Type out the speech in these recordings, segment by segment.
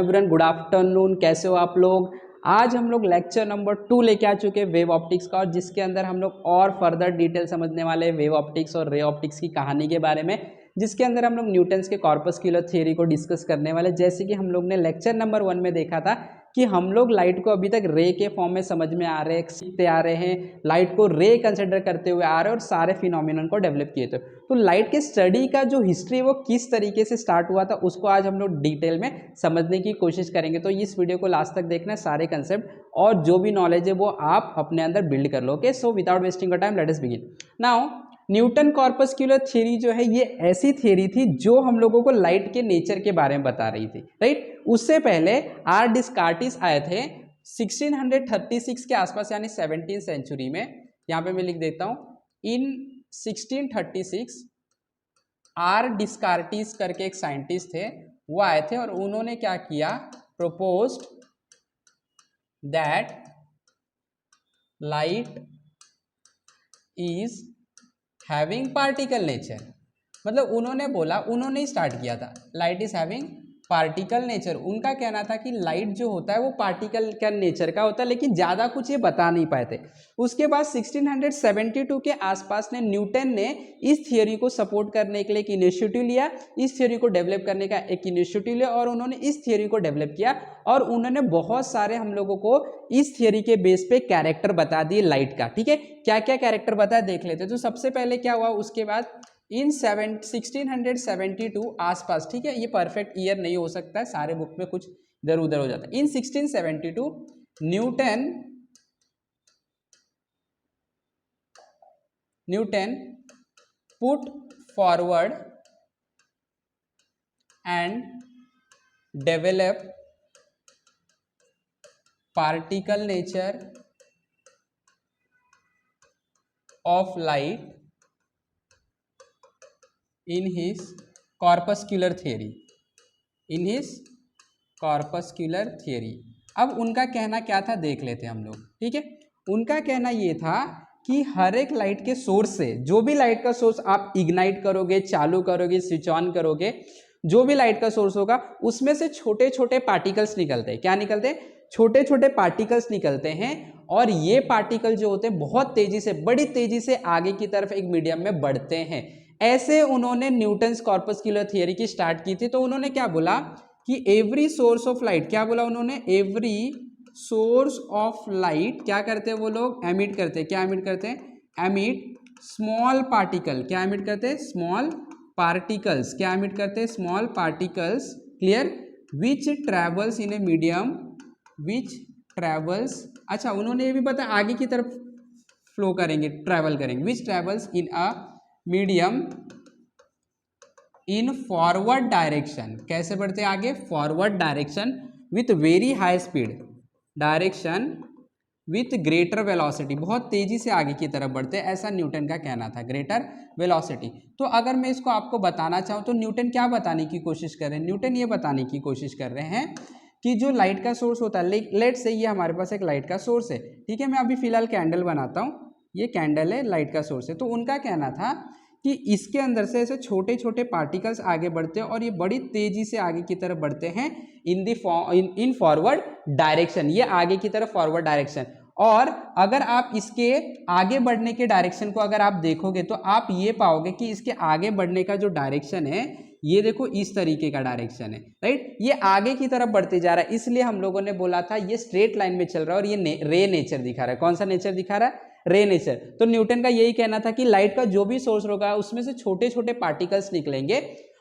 Everyone, good afternoon. कैसे हो आप लोग? आज हम लोग लेक्चर नंबर 2 लेके आ चुके हैं वेव ऑप्टिक्स का, और जिसके अंदर हम लोग और फर्दर डिटेल समझने वाले हैं वेव ऑप्टिक्स और रे ऑप्टिक्स की कहानी के बारे में, जिसके अंदर हम लोग न्यूटन्स के कॉर्पस्कुलर थ्योरी को डिस्कस करने वाले। जैसे कि हम लोग ने लेक्चर नंबर 1 में देखा था कि हम लोग लाइट को अभी तक रे के फॉर्म में समझ में आ रहे हैं, सीखते आ रहे हैं, लाइट को रे कंसिडर करते हुए आ रहे हैं और सारे फिनोमिनन को डेवलप किए थे। तो लाइट के स्टडी का जो हिस्ट्री है वो किस तरीके से स्टार्ट हुआ था उसको आज हम लोग डिटेल में समझने की कोशिश करेंगे। तो इस वीडियो को लास्ट तक देखना है, सारे कंसेप्ट और जो भी नॉलेज है वो आप अपने अंदर बिल्ड कर लो। Okay, so without wasting time let us begin now. Newton corpuscular theory जो है ये ऐसी थ्योरी थी जो हम लोगों को लाइट के नेचर के बारे में बता रही थी, राइट। उससे पहले आर डिस्कार्टिस आए थे 1636 के आसपास, यानी 17वीं सेंचुरी में। यहाँ पे मैं लिख देता हूं, इन 1636 आर डिस्कार्टिस करके एक साइंटिस्ट थे, वो आए थे और उन्होंने क्या किया, proposed that light is having particle nature। मतलब उन्होंने बोला, उन्होंने ही स्टार्ट किया था, light is having particle nature. उनका कहना था कि लाइट जो होता है वो पार्टिकल का नेचर का होता है, लेकिन ज़्यादा कुछ ये बता नहीं पाए थे। उसके बाद 1672 के आसपास ने न्यूटन ने इस थियोरी को सपोर्ट करने के लिए एक इनिशिएटिव लिया, इस थियोरी को डेवलप करने का एक इनिशिएटिव लिया, और उन्होंने इस थियोरी को डेवलप किया और उन्होंने बहुत सारे हम लोगों को इस थियोरी के बेस पे कैरेक्टर बता दिए लाइट का। ठीक है, क्या क्या कैरेक्टर बताया देख लेते। तो सबसे पहले क्या हुआ, उसके बाद इन 1672 आसपास, ठीक है, ये परफेक्ट ईयर नहीं हो सकता है, सारे बुक में कुछ इधर उधर हो जाता है। इन 1672 Newton put forward and develop particle nature of light in his corpuscular theory। अब उनका कहना क्या था देख लेते हैं हम लोग। ठीक है, उनका कहना ये था कि हर एक लाइट के सोर्स से, जो भी लाइट का सोर्स आप इग्नाइट करोगे, चालू करोगे, स्विच ऑन करोगे, जो भी लाइट का सोर्स होगा उसमें से छोटे छोटे पार्टिकल्स निकलते हैं। क्या निकलते हैं? छोटे छोटे पार्टिकल्स निकलते हैं, और ये पार्टिकल जो होते हैं बहुत तेजी से, बड़ी तेजी से आगे की तरफ एक मीडियम में बढ़ते हैं। ऐसे उन्होंने न्यूटन्स कॉर्पस्कुलर थियरी की स्टार्ट की थी। तो उन्होंने क्या बोला कि एवरी सोर्स ऑफ लाइट, क्या बोला उन्होंने, एवरी सोर्स ऑफ लाइट क्या करते हैं वो लोग, एमिट करते हैं। क्या एमिट करते हैं? Emit small particle. क्या एमिट करते हैं? Small particles. क्या एमिट करते हैं? Small particles. Clear? Which travels in a medium, which travels, अच्छा उन्होंने ये भी बताया आगे की तरफ फ्लो करेंगे, ट्रैवल करेंगे, which travels in a medium in forward direction. कैसे बढ़ते हैं आगे? Forward direction with very high speed, direction with greater velocity, बहुत तेजी से आगे की तरफ बढ़ते हैं, ऐसा न्यूटन का कहना था, ग्रेटर वेलोसिटी। तो अगर मैं इसको आपको बताना चाहूँ तो न्यूटन क्या बताने की कोशिश कर रहे हैं? न्यूटन ये बताने की कोशिश कर रहे हैं कि जो लाइट का सोर्स होता है, लेट से ये हमारे पास एक लाइट का सोर्स है, ठीक है, मैं अभी फिलहाल कैंडल बनाता हूँ, ये कैंडल है, लाइट का सोर्स है। तो उनका कहना था कि इसके अंदर से ऐसे छोटे छोटे पार्टिकल्स आगे बढ़ते हैं और ये बड़ी तेजी से आगे की तरफ बढ़ते हैं इन फॉरवर्ड डायरेक्शन, ये आगे की तरफ फॉरवर्ड डायरेक्शन। और अगर आप इसके आगे बढ़ने के डायरेक्शन को अगर आप देखोगे तो आप ये पाओगे कि इसके आगे बढ़ने का जो डायरेक्शन है, ये देखो इस तरीके का डायरेक्शन है, राइट, ये आगे की तरफ बढ़ते जा रहा है। इसलिए हम लोगों ने बोला था ये स्ट्रेट लाइन में चल रहा है और ये रे नेचर दिखा रहा है। कौन सा नेचर दिखा रहा है? रे नेचर। तो न्यूटन का यही कहना था कि लाइट का जो भी सोर्स होगा उसमें से छोटे छोटे पार्टिकल्स निकलेंगे,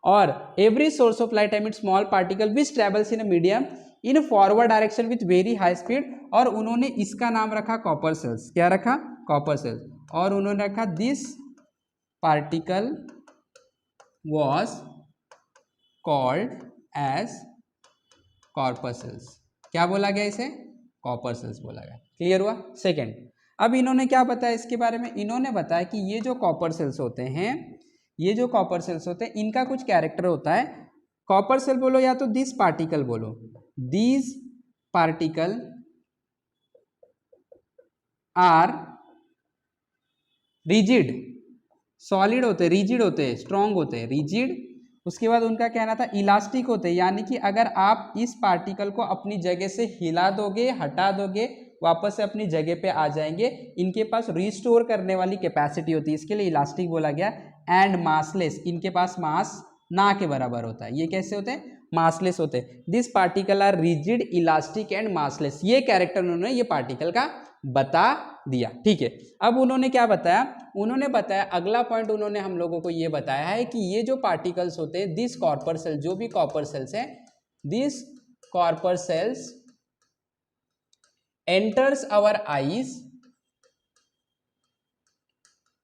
और every source of light emit small particle which travels in a medium in forward direction with very high speed. और उन्होंने इसका नाम रखा कॉपर सेल्स। क्या रखा? Corpuscles. और उन्होंने रखा this particle was called as corpuscles. क्या बोला गया इसे? कॉपर सेल्स बोला गया। क्लियर हुआ? सेकेंड, अब इन्होंने क्या बताया इसके बारे में? इन्होंने बताया कि ये जो कॉपर सेल्स होते हैं, ये जो कॉपर सेल्स होते हैं, इनका कुछ कैरेक्टर होता है। कॉपर सेल बोलो या तो दिस पार्टिकल बोलो, this particle are rigid, solid होते हैं, रिजिड होते हैं, स्ट्रॉन्ग होते हैं, रिजिड उसके बाद उनका कहना था इलास्टिक होते हैं, यानी कि अगर आप इस पार्टिकल को अपनी जगह से हिला दोगे, हटा दोगे, वापस से अपनी जगह पे आ जाएंगे। इनके पास रिस्टोर करने वाली कैपेसिटी होती है, इसके लिए इलास्टिक बोला गया। एंड मासलेस, इनके पास मास ना के बराबर होता है। ये कैसे होते हैं? मासलेस होते हैं। This particle are rigid, elastic and massless. ये कैरेक्टर उन्होंने ये पार्टिकल का बता दिया। ठीक है, अब उन्होंने क्या बताया? उन्होंने बताया, अगला पॉइंट उन्होंने हम लोगों को ये बताया है कि ये जो पार्टिकल्स होते हैं, दिस कॉर्पर सेल, जो भी कॉपर सेल्स है, this corpuscles enters our eyes,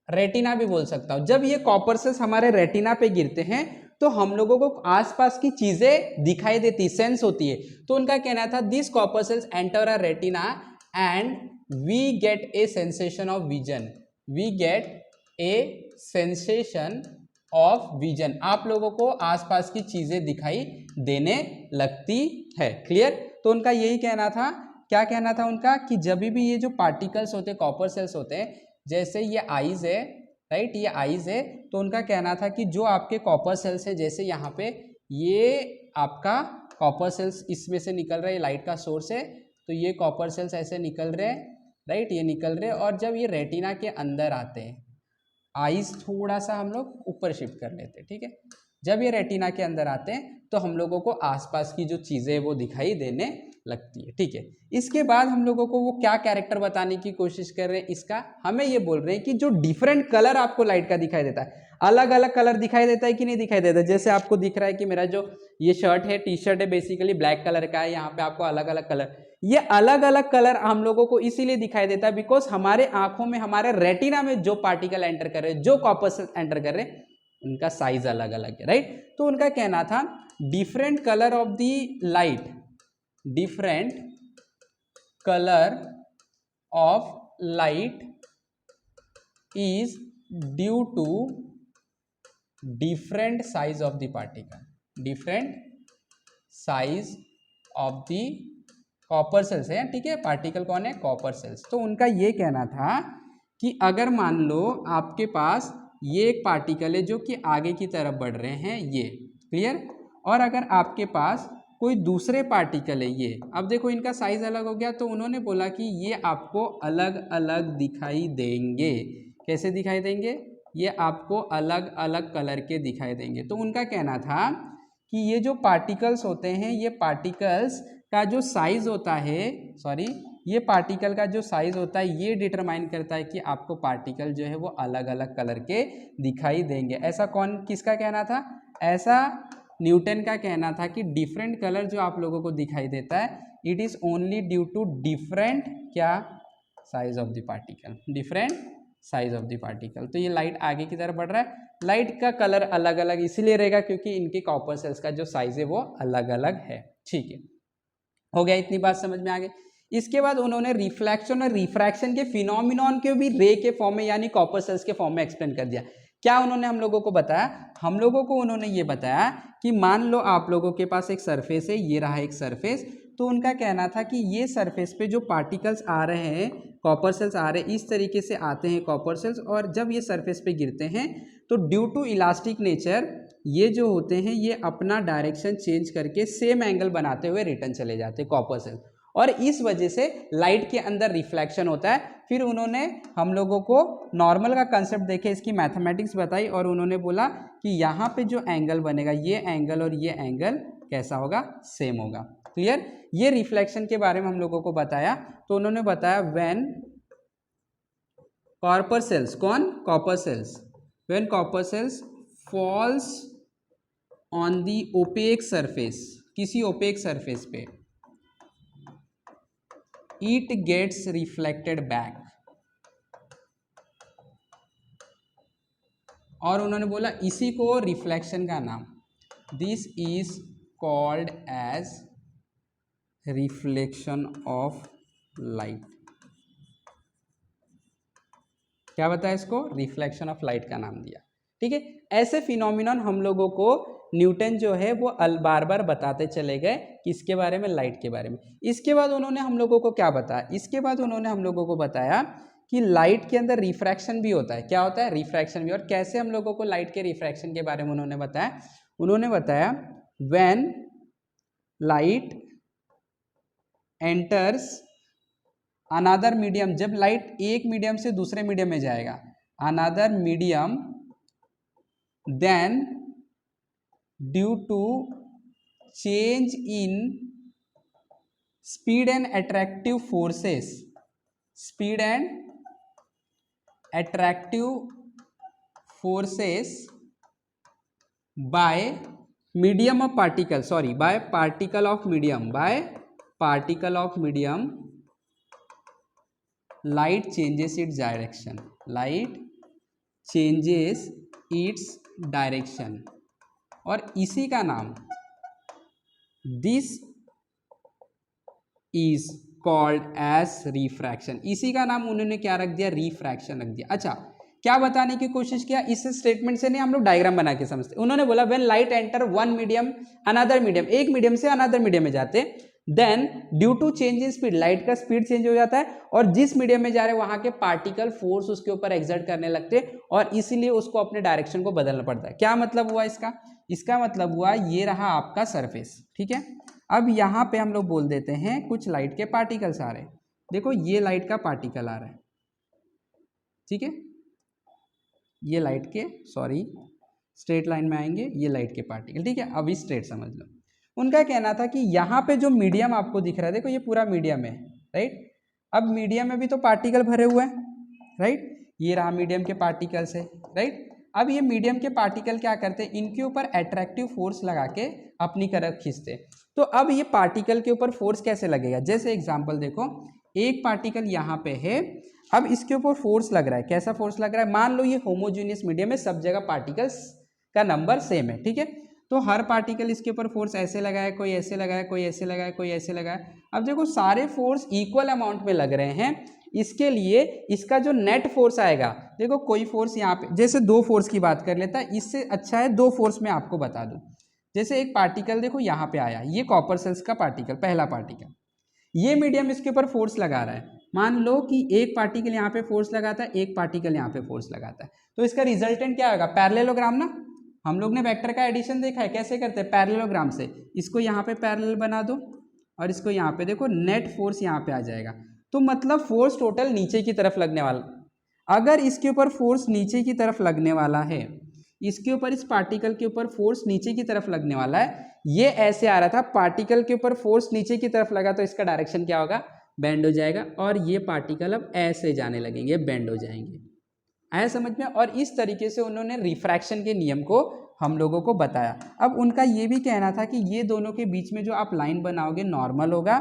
retina भी बोल सकता हूं। जब ये कॉपर सेल्स हमारे रेटिना पे गिरते हैं तो हम लोगों को आसपास की चीजें दिखाई देती, सेंस होती है। तो उनका कहना था this corpuscles enter a retina and we get a sensation of vision, we get a sensation of vision. आप लोगों को आसपास की चीजें दिखाई देने लगती है। क्लियर? तो उनका यही कहना था। क्या कहना था उनका? कि जब भी ये जो पार्टिकल्स होते हैं, कॉपर सेल्स होते हैं, जैसे ये आईज है, राइट, ये आईज है, तो उनका कहना था कि जो आपके कॉपर सेल्स है, जैसे यहाँ पे ये आपका कॉपर सेल्स इसमें से निकल रहा है, लाइट का सोर्स है, तो ये कॉपर सेल्स ऐसे निकल रहे हैं, राइट, ये निकल रहे हैं। और जब ये रेटिना के अंदर आते हैं, आईज थोड़ा सा हम लोग ऊपर शिफ्ट कर लेते हैं, ठीक है। जब ये रेटिना के अंदर आते हैं तो हम लोगों को आसपास की जो चीज़ें वो दिखाई देने लगती है, ठीक है। इसके बाद हम लोगों को वो क्या कैरेक्टर बताने की कोशिश कर रहे हैं इसका? हमें ये बोल रहे हैं कि जो डिफरेंट कलर आपको लाइट का दिखाई देता है, अलग अलग कलर दिखाई देता है कि नहीं दिखाई देता? जैसे आपको दिख रहा है कि मेरा जो ये शर्ट है, टी शर्ट है, बेसिकली ब्लैक कलर का है, यहाँ पे आपको अलग अलग कलर, ये अलग अलग कलर हम लोगों को इसीलिए दिखाई देता है बिकॉज हमारे आंखों में, हमारे रेटिना में जो पार्टिकल एंटर कर रहे हैं, जो कॉर्पस एंटर कर रहे हैं, उनका साइज अलग अलग है, राइट। तो उनका कहना था different colour of the light, different colour of light is due to different size of the particle, different size of the corpuscles है, ठीक है। पार्टिकल कौन है? Corpuscles. तो उनका ये कहना था कि अगर मान लो आपके पास ये एक पार्टिकल है जो कि आगे की तरफ बढ़ रहे हैं, ये क्लियर, और अगर आपके पास कोई दूसरे पार्टिकल है ये, अब देखो इनका साइज अलग हो गया, तो उन्होंने बोला कि ये आपको अलग अलग दिखाई देंगे। कैसे दिखाई देंगे? ये आपको अलग अलग कलर के दिखाई देंगे। तो उनका कहना था कि ये जो पार्टिकल्स होते हैं, ये पार्टिकल्स का जो साइज होता है, सॉरी, ये पार्टिकल का जो साइज होता है ये डिटरमाइन करता है कि आपको पार्टिकल जो है वो अलग अलग कलर के दिखाई देंगे। ऐसा कौन, किसका कहना था? ऐसा न्यूटन का कहना था कि डिफरेंट कलर जो आप लोगों को दिखाई देता है, it is only due to different क्या? Size of the particle, different size of the particle. तो ये लाइट आगे की तरफ बढ़ रहा है, लाइट का कलर अलग अलग इसीलिए रहेगा क्योंकि इनके कॉपर सेल्स का जो साइज है वो अलग अलग है, ठीक है। हो गया, इतनी बात समझ में आ गई। इसके बाद उन्होंने रिफ्लेक्शन और रिफ्रैक्शन के फिनोमिनॉन के भी रे के फॉर्म में यानी कॉपर सेल्स के फॉर्म में एक्सप्लेन कर दिया। क्या उन्होंने हम लोगों को बताया? हम लोगों को उन्होंने ये बताया कि मान लो आप लोगों के पास एक सरफेस है, ये रहा एक सरफेस, तो उनका कहना था कि ये सरफेस पे जो पार्टिकल्स आ रहे हैं, कॉपर सेल्स आ रहे हैं, इस तरीके से आते हैं कॉपर सेल्स, और जब ये सरफेस पे गिरते हैं तो ड्यू टू इलास्टिक नेचर ये जो होते हैं ये अपना डायरेक्शन चेंज करके सेम एंगल बनाते हुए रिटर्न चले जाते हैं कॉपर सेल्स, और इस वजह से लाइट के अंदर रिफ्लेक्शन होता है। फिर उन्होंने हम लोगों को नॉर्मल का कंसेप्ट देखे, इसकी मैथमेटिक्स बताई, और उन्होंने बोला कि यहाँ पे जो एंगल बनेगा, ये एंगल और ये एंगल कैसा होगा? सेम होगा। क्लियर? ये रिफ्लेक्शन के बारे में हम लोगों को बताया। तो उन्होंने बताया व्हेन कॉपर सेल्स, कौन? Corpuscles, when corpuscles falls on the opaque surface, किसी ओपेक सरफेस पे, इट गेट्स रिफ्लेक्टेड बैक। और उन्होंने बोला इसी को रिफ्लेक्शन का नाम, this is called as reflection of light. क्या बताया इसको? रिफ्लेक्शन ऑफ लाइट का नाम दिया, ठीक है। ऐसे फिनोमिनन हम लोगों को न्यूटन जो है वो बार बार बताते चले गए, किसके बारे में? लाइट के बारे में। इसके बाद उन्होंने हम लोगों को क्या बताया? इसके बाद उन्होंने हम लोगों को बताया कि लाइट के अंदर रिफ्रैक्शन भी होता है। क्या होता है? रिफ्रैक्शन भी। और कैसे हम लोगों को लाइट के रिफ्रैक्शन के बारे में उन्होंने बताया? उन्होंने बताया when light enters another medium, जब लाइट एक मीडियम से दूसरे मीडियम में जाएगा, another medium, then due to change in speed and attractive forces, speed and attractive forces by medium of particle, sorry by particle of medium, by particle of medium, light changes its direction, light changes its direction, और इसी का नाम, this is called as refraction, इसी का नाम उन्होंने क्या रख दिया, रिफ्रैक्शन रख दिया। अच्छा, क्या बताने की कोशिश किया, इस स्टेटमेंट से नहीं हम लोग डायग्राम बना के समझते। उन्होंने बोला when light enter one medium another medium, एक मीडियम से अनदर मीडियम में जाते, then due to change in speed, light का स्पीड चेंज हो जाता है, और जिस मीडियम में जा रहे हैं वहां के पार्टिकल फोर्स उसके ऊपर एक्सर्ट करने लगते, और इसीलिए उसको अपने डायरेक्शन को बदलना पड़ता है। क्या मतलब हुआ इसका, इसका मतलब हुआ ये रहा आपका सरफेस, ठीक है। अब यहाँ पे हम लोग बोल देते हैं कुछ लाइट के पार्टिकल्स आ रहे हैं, देखो ये लाइट का पार्टिकल आ रहा है, ठीक है, ये लाइट के, सॉरी स्ट्रेट लाइन में आएंगे, ये लाइट के पार्टिकल, ठीक है। अभी स्ट्रेट समझ लो। उनका कहना था कि यहाँ पे जो मीडियम आपको दिख रहा है, देखो ये पूरा मीडियम है, राइट। अब मीडियम में भी तो पार्टिकल भरे हुए हैं, राइट, ये रहा मीडियम के पार्टिकल्स है, राइट। अब ये मीडियम के पार्टिकल क्या करते हैं, इनके ऊपर अट्रैक्टिव फोर्स लगा के अपनी तरफ खींचते। तो अब ये पार्टिकल के ऊपर फोर्स कैसे लगेगा, जैसे एग्जांपल देखो, एक पार्टिकल यहाँ पे है, अब इसके ऊपर फोर्स लग रहा है, कैसा फोर्स लग रहा है, मान लो ये होमोजेनियस मीडियम है, सब जगह पार्टिकल्स का नंबर सेम है, ठीक है। तो हर पार्टिकल इसके ऊपर फोर्स ऐसे लगा है, कोई ऐसे लगा है, कोई ऐसे लगा है, कोई ऐसे लगा है। अब देखो सारे फोर्स इक्वल अमाउंट में लग रहे हैं, इसके लिए इसका जो नेट फोर्स आएगा, देखो कोई फोर्स यहाँ पे, जैसे दो फोर्स की बात कर लेता है, इससे अच्छा है दो फोर्स मैं आपको बता दूं। जैसे एक पार्टिकल देखो यहाँ पे आया, ये कॉपर सेल्स का पार्टिकल, पहला पार्टिकल, ये मीडियम इसके ऊपर फोर्स लगा रहा है, मान लो कि एक पार्टिकल यहाँ पे फोर्स लगाता है, एक पार्टिकल यहाँ पे फोर्स लगाता है, तो इसका रिजल्टेंट क्या होगा, पैरेललोग्राम ना। हम लोग ने वेक्टर का एडिशन देखा है, कैसे करते हैं, पैरेललोग्राम से, इसको यहाँ पे पैरेलल बना दो और इसको यहाँ पे देखो, नेट फोर्स यहाँ पे आ जाएगा, तो मतलब फोर्स टोटल नीचे की तरफ लगने वाला। अगर इसके ऊपर फोर्स नीचे की तरफ लगने वाला है, इसके ऊपर, इस पार्टिकल के ऊपर फोर्स नीचे की तरफ लगने वाला है, ये ऐसे आ रहा था, पार्टिकल के ऊपर फोर्स नीचे की तरफ लगा तो इसका डायरेक्शन क्या होगा, बेंड हो जाएगा, और ये पार्टिकल अब ऐसे जाने लगेंगे, बेंड हो जाएंगे, आया समझ में। और इस तरीके से उन्होंने रिफ्रैक्शन के नियम को हम लोगों को बताया। अब उनका ये भी कहना था कि ये दोनों के बीच में जो आप लाइन बनाओगे नॉर्मल होगा,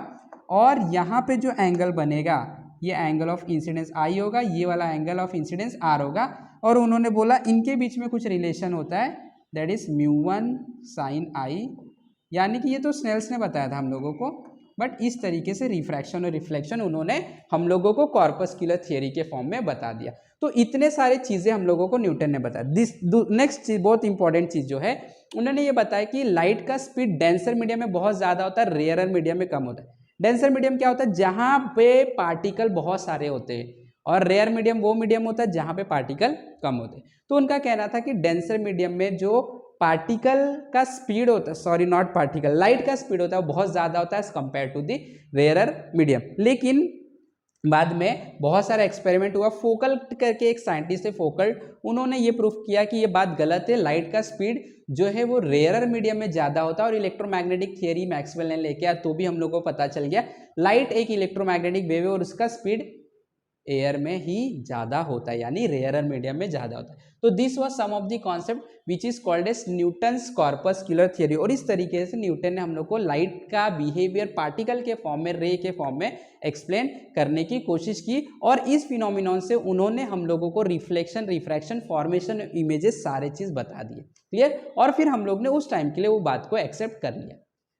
और यहाँ पे जो एंगल बनेगा ये एंगल ऑफ इंसिडेंस आई होगा, ये वाला एंगल ऑफ इंसिडेंस आर होगा, और उन्होंने बोला इनके बीच में कुछ रिलेशन होता है, दैट इज μ1 sin आई, यानी कि ये तो स्नेल्स ने बताया था हम लोगों को, बट इस तरीके से रिफ्रैक्शन और रिफ्लेक्शन उन्होंने हम लोगों को कॉर्पस्कुलर थियरी के फॉर्म में बता दिया। तो इतने सारे चीज़ें हम लोगों को न्यूटन ने बताया। दिस नेक्स्ट चीज, बहुत इंपॉर्टेंट चीज़ जो है, उन्होंने ये बताया कि लाइट का स्पीड डेंसर मीडियम में बहुत ज़्यादा होता है, रेयरर मीडियम में कम होता है। डेंसर मीडियम क्या होता है, जहाँ पे पार्टिकल बहुत सारे होते हैं, और रेयर मीडियम वो मीडियम होता है जहाँ पे पार्टिकल कम होते हैं। तो उनका कहना था कि डेंसर मीडियम में जो पार्टिकल का स्पीड होता है, सॉरी नॉट पार्टिकल, लाइट का स्पीड होता है वो बहुत ज़्यादा होता है as compare to the rarer medium. लेकिन बाद में बहुत सारा एक्सपेरिमेंट हुआ, फोकल करके एक साइंटिस्ट है फोकल, उन्होंने ये प्रूफ किया कि ये बात गलत है, लाइट का स्पीड जो है वो रेयरर मीडियम में ज़्यादा होता है। और इलेक्ट्रोमैग्नेटिक थियरी मैक्सवेल ने लेके आया, तो भी हम लोगों को पता चल गया लाइट एक इलेक्ट्रोमैग्नेटिक वेव है और उसका स्पीड एयर में ही ज़्यादा होता है, यानी रेयरर मीडियम में ज़्यादा होता है। तो this was sum of the concept which is called as Newton's corpuscular theory. और इस तरीके से न्यूटन ने हम लोग को लाइट का बिहेवियर पार्टिकल के फॉर्म में, रे के फॉर्म में एक्सप्लेन करने की कोशिश की, और इस फिनोमिनॉन से उन्होंने हम लोगों को रिफ्लेक्शन, रिफ्रैक्शन, फॉर्मेशन, इमेजेस सारे चीज़ बता दिए, क्लियर। और फिर हम लोग ने उस टाइम के लिए वो बात को एक्सेप्ट कर लिया,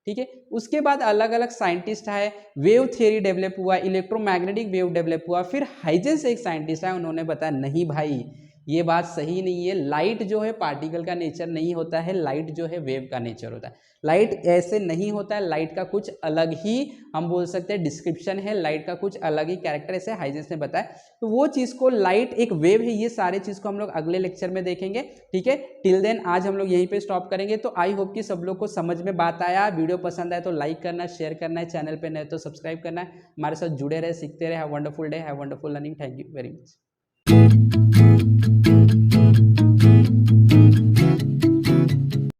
ठीक है। उसके बाद अलग अलग साइंटिस्ट आए, वेव थियरी डेवलप हुआ, इलेक्ट्रोमैग्नेटिक वेव डेवलप हुआ, फिर हाइजेंस एक साइंटिस्ट आए, उन्होंने बताया नहीं भाई ये बात सही नहीं है। लाइट जो है पार्टिकल का नेचर नहीं होता है, लाइट जो है वेव का नेचर होता है। लाइट ऐसे नहीं होता है, लाइट का कुछ अलग ही हम बोल सकते हैं डिस्क्रिप्शन है, लाइट का कुछ अलग ही कैरेक्टर ऐसे हाइजेंस ने बताया। तो वो चीज़ को लाइट एक वेव है, ये सारे चीज़ को हम लोग अगले लेक्चर में देखेंगे। ठीक है, टिल देन आज हम लोग यहीं पे स्टॉप करेंगे। तो आई होप कि सब लोग को समझ में बात आया। वीडियो पसंद आए तो लाइक करना, शेयर करना है, चैनल पे नए तो सब्सक्राइब करना है, हमारे साथ जुड़े रहे, सीखते रहे। Have wonderful day, have wonderful learning. Thank you very much.